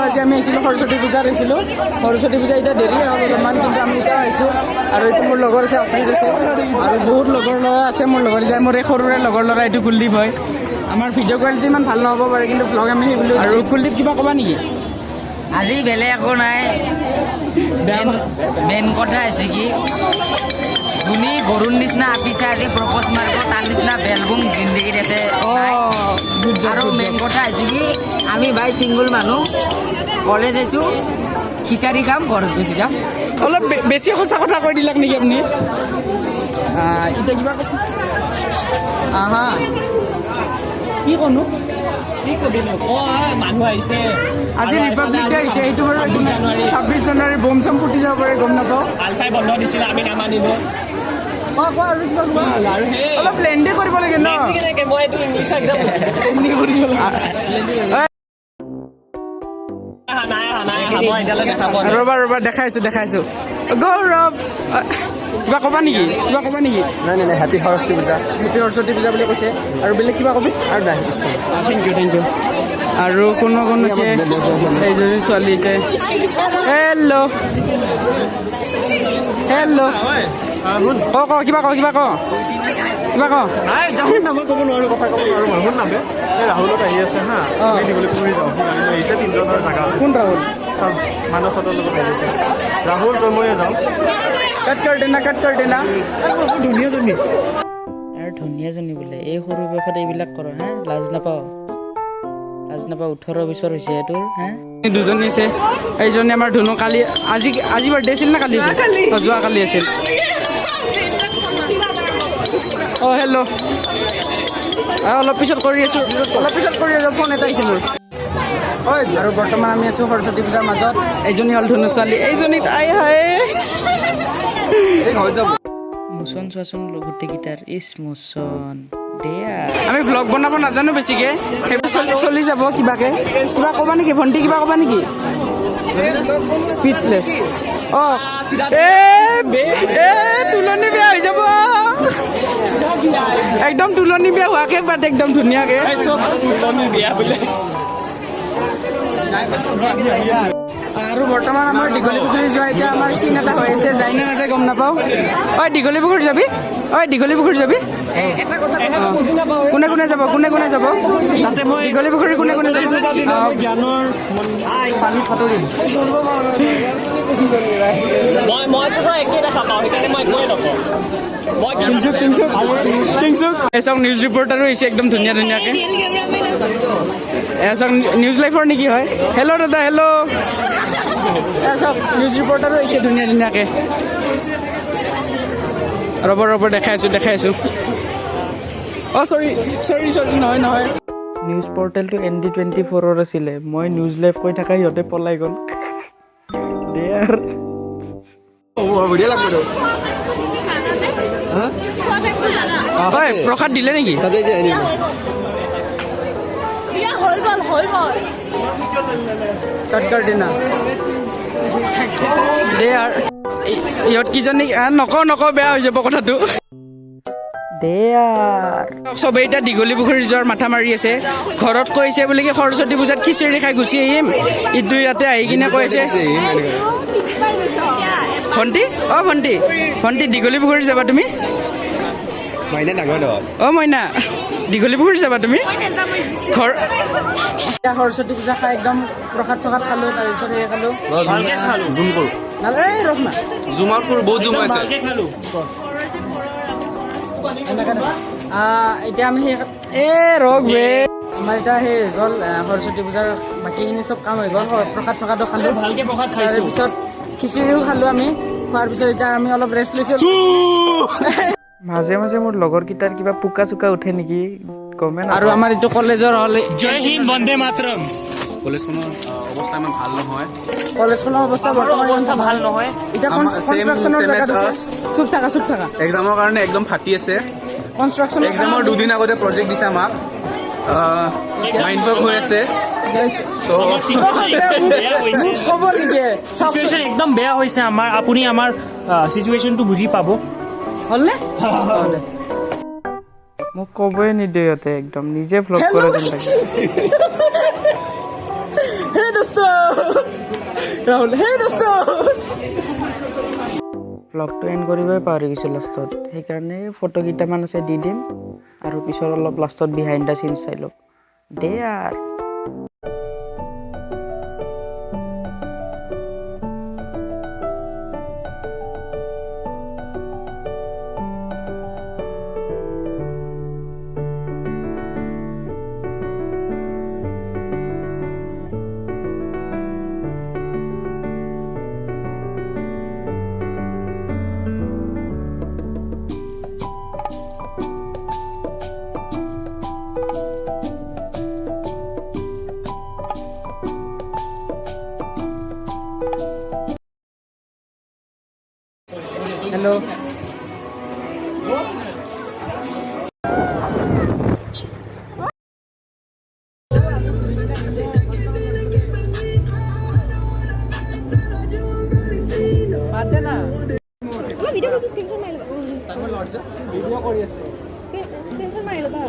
আজি আমি আহিছিলোঁ সৰস্বতী পূজাত আহিছিলোঁ। সৰস্বতী পূজা এতিয়া দেৰি হ'ল অলপমান, কিন্তু আমি এতিয়া আহিছোঁ। আৰু এইটো মোৰ লগৰ আছে, আফ্ৰিদ আছে, আৰু বহুত লগৰ ল'ৰা আছে মোৰ লগৰ। এতিয়া মোৰ এই সৰুৰে লগৰ ল'ৰা এইটো কুলদীপ হয়। আমাৰ ভিডিঅ' কোৱালিটি ইমান ভাল নহ'ব পাৰে, কিন্তু ভ্লগ আমি সেই বুলি। আৰু কুলদীপ কিবা ক'বা নেকি? আজি বেলেগ একো নাই, মেইন কথা হৈছে কি যোনী গৰুৰ নিচিনা আপিছে আজি প্ৰপ'জ মাৰিব তাৰ নিচিনা বেলবুং জিন্দগীত ইয়াতে আৰু মেইন কথা হৈছে কি আমি ভাই ছিংগুল মানুহ, কলেজ আহিছোঁ, খিচাৰি খাম, ঘৰত গুচি যাম। অলপ বেছি সঁচা কথা কৈ দিলাক নেকি আপুনি? এতিয়া কিবা হা কি ক'নো? কি কবি নো মানুহ আহিছে আজি ৰিপাব্লিক ডে আহিছে, সেইটো বাৰু 26 জানুৱাৰী বম চম ফুটি যাব পাৰে, গম নাপাওঁ। আলফাই বন্ধ দিছিলে, আমি নামানিলো। আৰু সেই অলপ লেণ্ডে কৰিব লাগে ন? কেনেকে মই এইটো ইংলিছ এক্সাম ৰবা ৰবা দেখাইছো গৌৰৱ কিবা ক'বা নেকি? নাই হেপী সৰস্বতী পূজা। হেপী সৰস্বতী পূজা বুলি কৈছে। আৰু বেলেগ কিবা ক'বি? আৰু নাই থেংক ইউ। আৰু কোন আছে? এইজনী ছোৱালী আছে। হেল্ল' ক কিবা ক নাই যাওঁ না, মই ক'ব নোৱাৰো, কথা ক'ব নোৱাৰো। মানুহ নামে এই ৰাহুলত আহি আছে হা, আমি দিবলৈ পুখুৰী যাওঁ। আহিছে 3জনৰ জাগা আছে। কোন ৰাহুল? মানৱ চতৰ লগত আহিছে ৰাহুল, তই ময়ে যাওঁ। কাট কৰ দেনা ধুনীয়াজনী আৰু ধুনীয়াজনী বোলে এই সৰু বয়সত এইবিলাক কৰ হা? লাজ নাপাওঁ 18 বছৰ হৈছে তোৰ হা? দুজনী আছে। এইজনী আমাৰ ধুনু। কালি আজি বাৰ্থডে আছিল না কালি? যোৱাকালি আছিল। হেল্ল' অলপ পিছত কৰি আছো, ফোন এটা আহিছিল মোৰ। আৰু বৰ্তমান আমি আছো সৰস্বতী পূজাৰ মাজত। এইজনী হ'ল ধুনু ছোৱালী, এইজনীক আই হাই মোচন চোৱাচোন গোটেইকেইটাৰ মোচন আমি ভ্লগ বনাব নাজানো বেছিকে, সেইবোৰ চলি যাব। কিবা ক'বা নেকি ভণ্টি? কিবা ক'বা নেকি? স্পীচলেছ। তুলনি বিয়া হৈ যাব একদম, তুলনি বিয়া হোৱাকে বাট একদম ধুনীয়াকে। আৰু বৰ্তমান আমাৰ দীঘলী পুখুৰী যোৱা এতিয়া আমাৰ চিন এটা হৈ আছে, যায় নে নাযায় গম নাপাওঁ। দীঘলী পুখুৰী যাবি? কোনে যাব? দীঘলী পুখুৰী কোনে যাব? জ্ঞানৰ পানী সাঁতুৰিম। এচাওক নিউজ ৰিপৰ্টাৰো হৈছে একদম ধুনীয়াকে। এচাওক নিউজ লাইভৰ নেকি হয়? হেল্ল' দাদা, হেল্ল'। এচাওক নিউজ ৰিপৰ্টাৰো হৈছে ধুনীয়াকে। ৰ'ব দেখাই আছো। চৰি নহয়। নিউজ পৰ্টেলটো ND24 আছিলে, মই নিউজ লাইভ কৈ থকা সিহঁতে পলাই গ'ল। প্ৰসাদ দিলে নেকি? ইহঁত কিজনী নকওঁ বেয়া হৈ যাব কথাটো। চবে এতিয়া দীঘলী পুখুৰী যোৱাৰ মাথা মাৰি আছে। ঘৰত কৈছে বুলি কি সৰস্বতী পূজাত খিচিৰি খাই গুচি আহিম, ইটো ইয়াতে আহি কিনে কৈছে ভণ্টি দীঘলী পুখুৰী যাবা তুমি? মইনা দীঘলী পুখুৰী যাবা তুমি? সৰস্বতী পূজা খাই একদম প্ৰসাদ চসাদ খালো, তাৰপিছত সেই খালো। এতিয়া আমি সেই আমাৰ এতিয়া সেই গ'ল সৰস্বতী পূজাৰ বাকীখিনি চব কাম হৈ গ'ল। প্ৰসাদ চসাদো খালো, তাৰপিছত খিচিৰিও খালো। আমি খোৱাৰ পিছত এতিয়া আমি অলপ ৰেষ্ট লৈছো। মাজে মোৰ লগৰ কেইটাৰ কিবা পোকা চোকা উঠে নেকি গমে নাপাওঁ। আৰু আমাৰ এইটো কলেজৰ হ'ল জয় হিন্দ বন্দে মাতৰম। কলেজখনৰ অৱস্থা ইমান ভাল নহয়। কলেজখনৰ অৱস্থা বৰ্তমান ভাল নহয়। এতিয়া কনষ্ট্ৰাকশ্যনৰ জেগাত আছে। চুপ থাকা। এক্সামৰ কাৰণে একদম ফাটি আছে। কনষ্ট্ৰাকশ্যনৰ এক্সামৰ 2 দিন আগতে প্ৰজেক্ট দিছে আমাক, মাইণ্ড ব্লক হৈ আছে। চিটুৱেশ্যন একদম বেয়া হৈছে আমাৰ। আপুনি আমাৰ চিটুৱেশ্যনটো বুজি পাব। হ'লনে? মোক ক'বই নিদিয়ে ইহঁতে, একদম নিজে ভ্লগ কৰে যেন লাগে। সেইটো দোস্ত ৰাহুল হেই দোস্ত ব্লগটো এণ্ড কৰিবই পাহৰি গৈছোঁ লাষ্টত সেইকাৰণে ফটো কেইটামান আছে দি দিম আৰু পিছত অলপ লাষ্টত বিহাইণ্ড দ্য চিন চাই লওক দে আৰ হেল্ল' ভিডিঅ' কৰিছোঁ স্ক্ৰীনশ্বট মাৰি ল'বা ভিডিঅ' কৰি আছে স্ক্ৰীনশ্বট মাৰি ল'বা